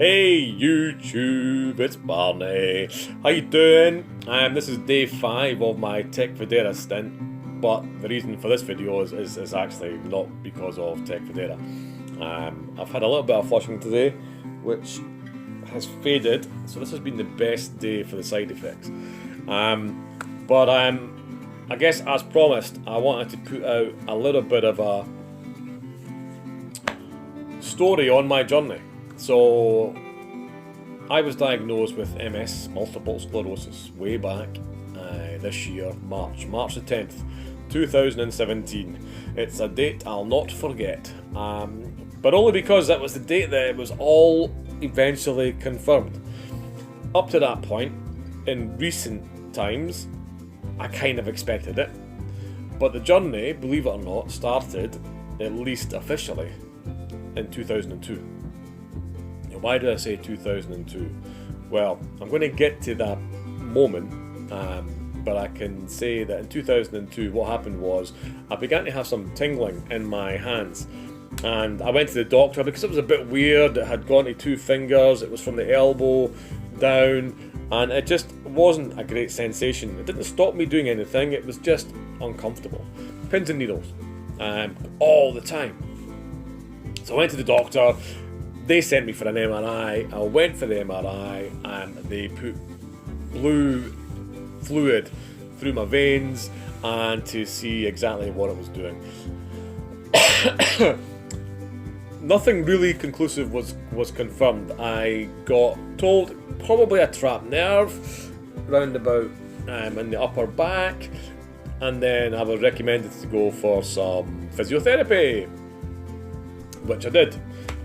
Hey YouTube, it's Barney. How you doing? This is day 5 of my Tecfidera stint, but the reason for this video is actually not because of Tecfidera. I've had a little bit of flushing today, which has faded, so this has been the best day for the side effects. But I guess as promised, I wanted to put out a little bit of a story on my journey. So, I was diagnosed with MS, multiple sclerosis, way back this year, March the 10th, 2017. It's a date I'll not forget, but only because that was the date that it was all eventually confirmed. Up to that point, in recent times, I kind of expected it, but the journey, believe it or not, started, at least officially, in 2002. Why did I say 2002? Well, I'm going to get to that moment, but I can say that in 2002 what happened was I began to have some tingling in my hands, and I went to the doctor because it was a bit weird. It had gone to 2 fingers, it was from the elbow down, and it just wasn't a great sensation. It didn't stop me doing anything, it was just uncomfortable. Pins and needles, all the time. So I went to the doctor. They sent me for an MRI. I went for the MRI and they put blue fluid through my veins and to see exactly what it was doing. Nothing really conclusive was confirmed. I got told probably a trapped nerve round about in the upper back, and then I was recommended to go for some physiotherapy, which I did.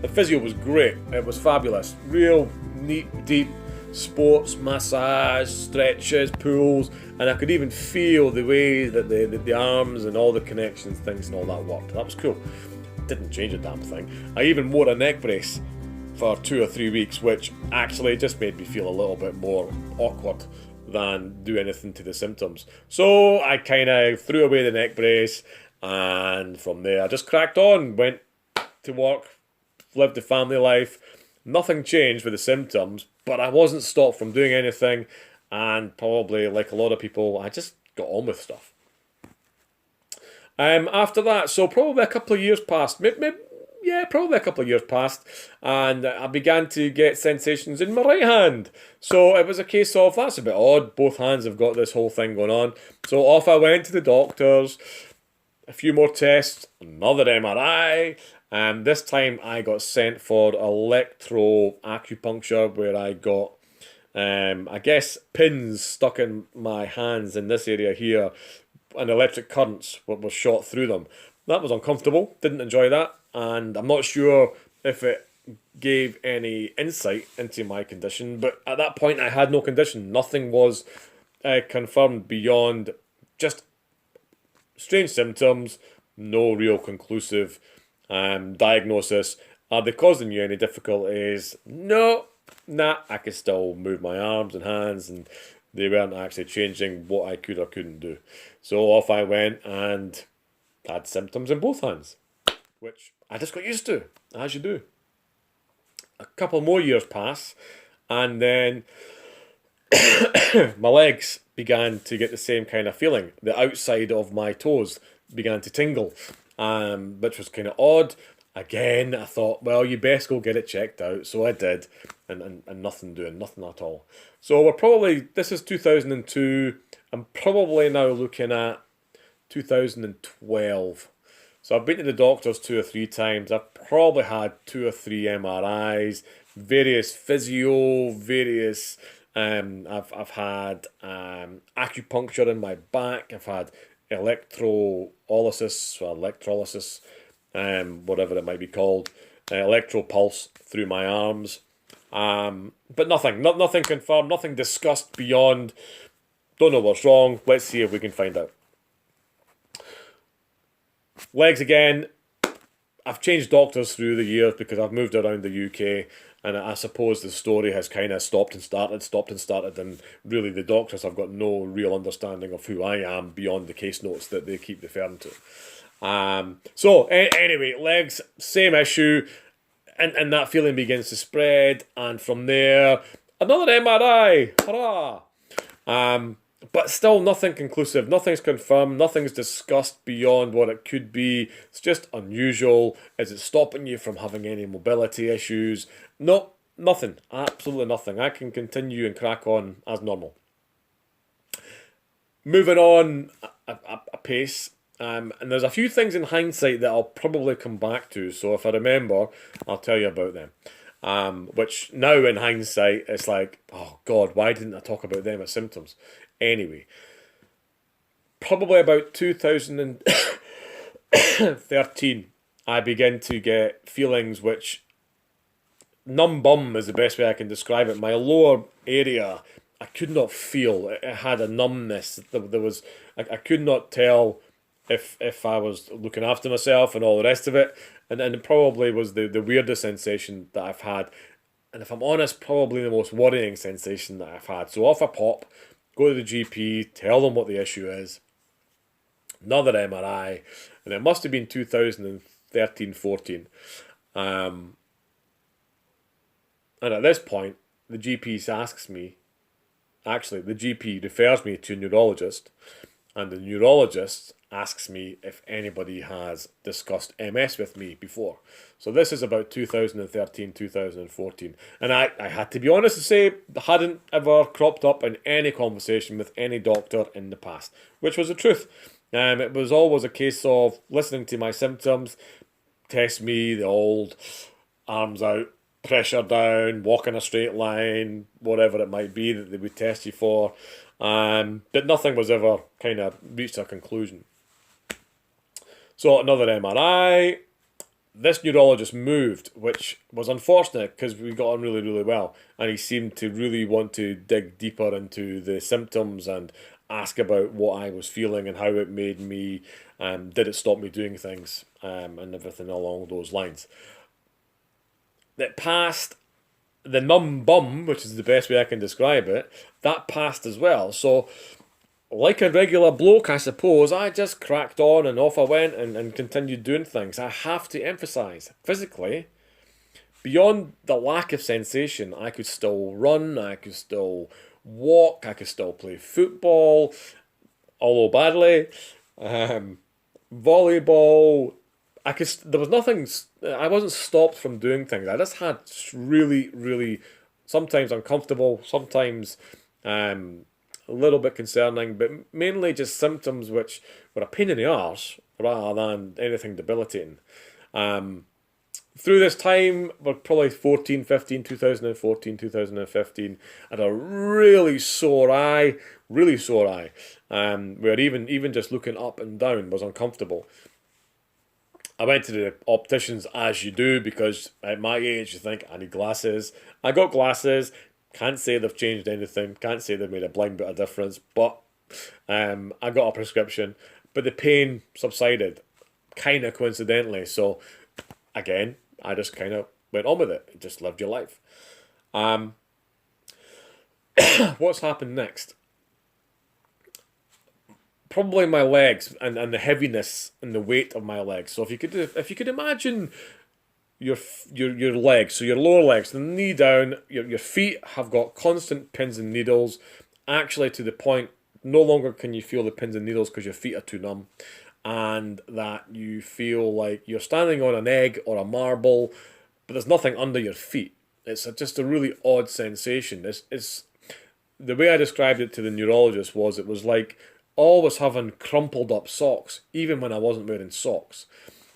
The physio was great, it was fabulous, real neat, deep sports, massage, stretches, pulls, and I could even feel the way that the arms and all the connections, things and all that worked. That was cool. Didn't change a damn thing. I even wore a neck brace for 2 or 3 weeks, which actually just made me feel a little bit more awkward than do anything to the symptoms. So I kind of threw away the neck brace, and from there I just cracked on, went to work, lived the family life. Nothing changed with the symptoms, but I wasn't stopped from doing anything, and probably like a lot of people, I just got on with stuff. After that, so probably a couple of years passed, probably a couple of years passed, and I began to get sensations in my right hand. So it was a case of, that's a bit odd, both hands have got this whole thing going on. So off I went to the doctors, a few more tests, another MRI, and this time I got sent for electro acupuncture, where I got, I guess, pins stuck in my hands in this area here, and electric currents were shot through them. That was uncomfortable, didn't enjoy that, and I'm not sure if it gave any insight into my condition, but at that point I had no condition. Nothing was confirmed beyond just strange symptoms, no real conclusive diagnosis. Are they causing you any difficulties? No, I could still move my arms and hands, and they weren't actually changing what I could or couldn't do. So off I went and had symptoms in both hands, which I just got used to, as you do. A couple more years pass, and then my legs began to get the same kind of feeling. The outside of my toes began to tingle, which was kind of odd. Again, I thought, well, you best go get it checked out. So I did, and nothing at all. So we're probably, this is 2002, I'm probably now looking at 2012. So I've been to the doctors 2 or 3 times. I've probably had 2 or 3 MRIs, various physio, various, I've had acupuncture in my back, I've had electrolysis, whatever it might be called, electropulse through my arms, but nothing confirmed, nothing discussed beyond, don't know what's wrong, let's see if we can find out. Legs again, I've changed doctors through the years because I've moved around the UK, and I suppose the story has kind of stopped and started, and really the doctors have got no real understanding of who I am beyond the case notes that they keep referring to. So anyway, legs, same issue. and that feeling begins to spread, and from there, another MRI, hurrah! But still nothing conclusive, nothing's confirmed, nothing's discussed beyond what it could be. It's just unusual. Is it stopping you from having any mobility issues? No, nothing, absolutely nothing. I can continue and crack on as normal. Moving on a pace, and there's a few things in hindsight that I'll probably come back to, so if I remember, I'll tell you about them. Which now in hindsight, it's like, oh God, why didn't I talk about them as symptoms? Anyway, probably about 2013, I began to get feelings which, numb bum is the best way I can describe it. My lower area, I could not feel. It had a numbness. There was, I could not tell if I was looking after myself and all the rest of it. And it probably was the weirdest sensation that I've had. And if I'm honest, probably the most worrying sensation that I've had. So off I pop, go to the GP, tell them what the issue is. Another MRI. And it must have been 2013-14. And at this point, the GP asks me, actually, the GP refers me to a neurologist. And the neurologist asks me if anybody has discussed MS with me before. So this is about 2013, 2014. And I had to be honest to say, hadn't ever cropped up in any conversation with any doctor in the past, which was the truth. It was always a case of listening to my symptoms, test me, the old arms out, pressure down, walk in a straight line, whatever it might be that they would test you for. But nothing was ever kind of reached a conclusion. So another MRI. This neurologist moved, which was unfortunate because we got on really, really well. And he seemed to really want to dig deeper into the symptoms and ask about what I was feeling and how it made me, did it stop me doing things, and everything along those lines. It passed. The numb bum, which is the best way I can describe it, that passed as well. So, like a regular bloke, I suppose, I just cracked on and off I went and continued doing things. I have to emphasise, physically, beyond the lack of sensation, I could still run, I could still walk, I could still play football, although badly, volleyball. There was nothing, I wasn't stopped from doing things. I just had really, really, sometimes uncomfortable, sometimes a little bit concerning, but mainly just symptoms which were a pain in the arse rather than anything debilitating. Through this time, we're probably 2014, 2015, I had a really sore eye, where even just looking up and down was uncomfortable. I went to the opticians, as you do, because at my age you think, I need glasses. I got glasses, can't say they've changed anything, can't say they've made a blind bit of difference, but I got a prescription. But the pain subsided, kind of coincidentally, so again, I just kind of went on with it, just lived your life. What's happened next? Probably my legs and the heaviness and the weight of my legs. So if you could imagine your legs, so your lower legs, the knee down, your feet have got constant pins and needles, actually to the point no longer can you feel the pins and needles because your feet are too numb, and that you feel like you're standing on an egg or a marble, but there's nothing under your feet. It's just a really odd sensation. It's the way I described it to the neurologist was, it was like always having crumpled up socks, even when I wasn't wearing socks.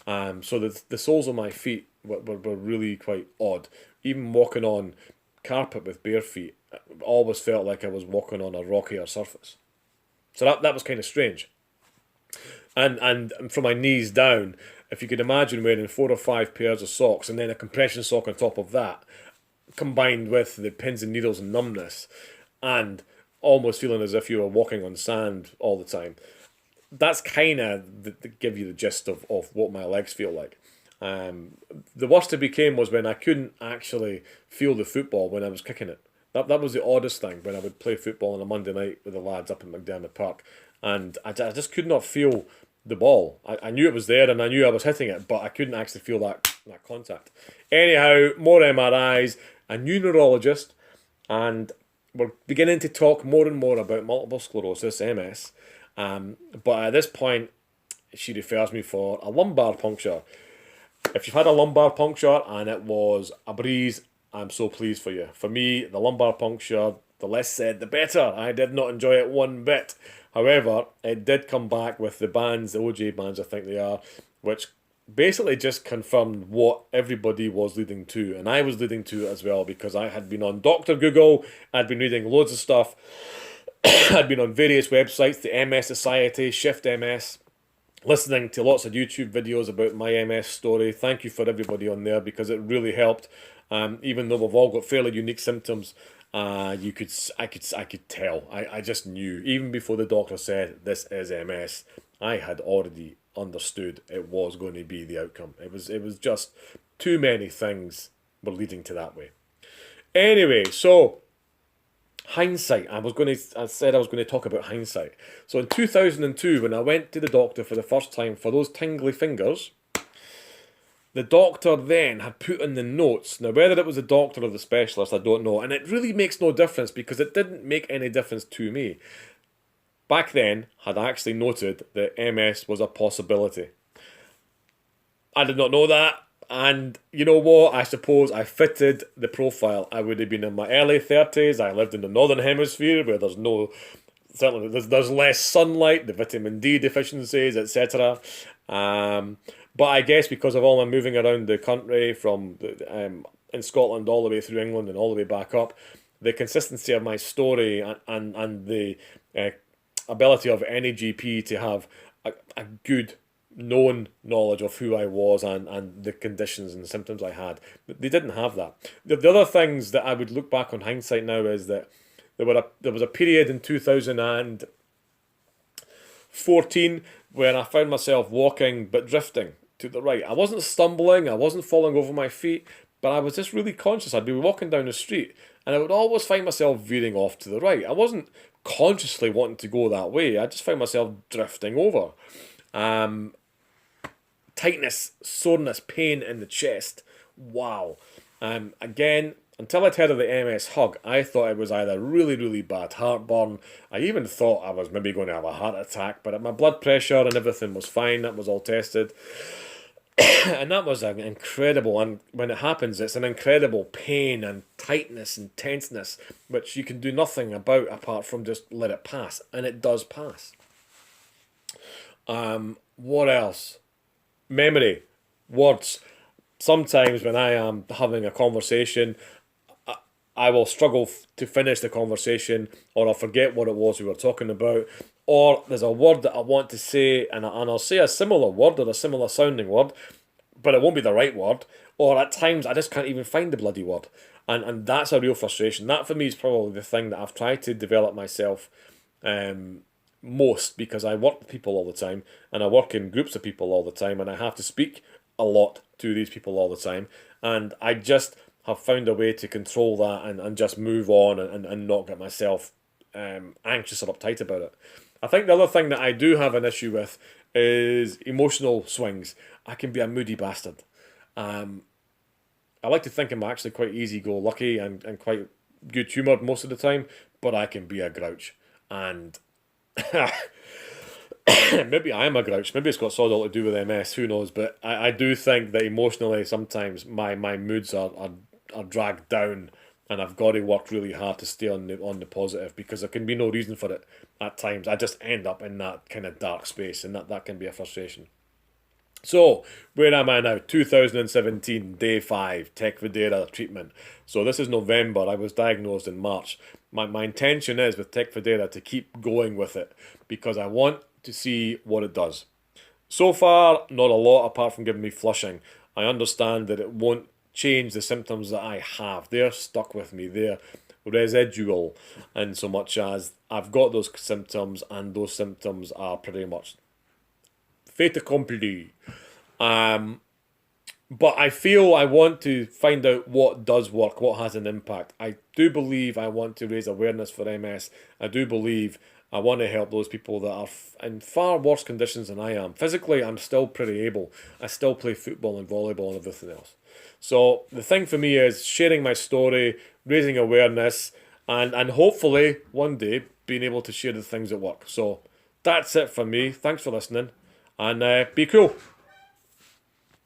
So the soles of my feet were really quite odd. Even walking on carpet with bare feet, I always felt like I was walking on a rockier surface. So that was kind of strange. And from my knees down, if you could imagine wearing 4 or 5 pairs of socks and then a compression sock on top of that, combined with the pins and needles and numbness, and almost feeling as if you were walking on sand all the time. That's kind of give you the gist of what my legs feel like. The worst it became was when I couldn't actually feel the football when I was kicking it. That was the oddest thing, when I would play football on a Monday night with the lads up in McDermott Park, and I just could not feel the ball. I knew it was there and I knew I was hitting it, but I couldn't actually feel that that contact. Anyhow, more MRIs, a new neurologist, and we're beginning to talk more and more about multiple sclerosis, MS. But at this point, she refers me for a lumbar puncture. If you've had a lumbar puncture and it was a breeze, I'm so pleased for you. For me, the lumbar puncture, the less said, the better. I did not enjoy it one bit. However, it did come back with the bands, the OJ bands, I think they are, which basically just confirmed what everybody was leading to. And I was leading to it as well because I had been on Dr. Google, I'd been reading loads of stuff, I'd been on various websites, the MS Society, Shift MS, listening to lots of YouTube videos about my MS story. Thank you for everybody on there because it really helped. Even though we've all got fairly unique symptoms, I could tell. I just knew even before the doctor said this is MS. I had already understood it was going to be the outcome. It was just too many things were leading to that way. Anyway, so hindsight. I said I was going to talk about hindsight. So in 2002, when I went to the doctor for the first time for those tingly fingers, the doctor then had put in the notes. Now, whether it was the doctor or the specialist, I don't know. And it really makes no difference because it didn't make any difference to me. Back then, had actually noted that MS was a possibility. I did not know that. And you know what? I suppose I fitted the profile. I would have been in my early 30s. I lived in the northern hemisphere where there's less sunlight, the vitamin D deficiencies, etc. But I guess because of all my moving around the country from in Scotland all the way through England and all the way back up, the consistency of my story and the ability of any GP to have a good known knowledge of who I was and the conditions and symptoms I had. They didn't have that. The other things that I would look back on hindsight now is that there was a period in 2014 where I found myself walking but drifting to the right. I wasn't stumbling, I wasn't falling over my feet, but I was just really conscious. I'd be walking down the street and I would always find myself veering off to the right. I wasn't consciously wanting to go that way. I just found myself drifting over. Tightness, soreness, pain in the chest. Wow. Again, until I'd heard of the MS hug, I thought it was either really, really bad heartburn. I even thought I was maybe going to have a heart attack, but my blood pressure and everything was fine. That was all tested. And that was an incredible, and when it happens, it's an incredible pain and tightness and tenseness, which you can do nothing about apart from just let it pass. And it does pass. What else? Memory, words. Sometimes when I am having a conversation, I will struggle to finish the conversation, or I'll forget what it was we were talking about, or there's a word that I want to say and I'll say a similar word or a similar sounding word, but it won't be the right word, or at times I just can't even find the bloody word. And that's a real frustration. That for me is probably the thing that I've tried to develop myself most, because I work with people all the time and I work in groups of people all the time and I have to speak a lot to these people all the time, and I just have found a way to control that and just move on and not get myself anxious or uptight about it. I think the other thing that I do have an issue with is emotional swings. I can be a moody bastard. I like to think I'm actually quite easy-go-lucky and quite good-humoured most of the time, but I can be a grouch. And maybe I am a grouch. Maybe it's got sod all to do with MS. Who knows? But I do think that emotionally sometimes my moods are dragged down, and I've got to work really hard to stay on the positive, because there can be no reason for it at times. I just end up in that kind of dark space, and that can be a frustration. So, where am I now? 2017, day 5, Tecfidera treatment. So this is November. I was diagnosed in March. My intention is with Tecfidera to keep going with it, because I want to see what it does. So far, not a lot apart from giving me flushing. I understand that it won't change the symptoms that I have. They're stuck with me. They're residual, in so much as I've got those symptoms, and those symptoms are pretty much fait accompli. But I feel I want to find out what does work, what has an impact. I do believe I want to raise awareness for MS. I do believe I want to help those people that are in far worse conditions than I am. Physically, I'm still pretty able. I still play football and volleyball and everything else. So the thing for me is sharing my story, raising awareness, and hopefully one day being able to share the things at work. So that's it for me. Thanks for listening, and be cool.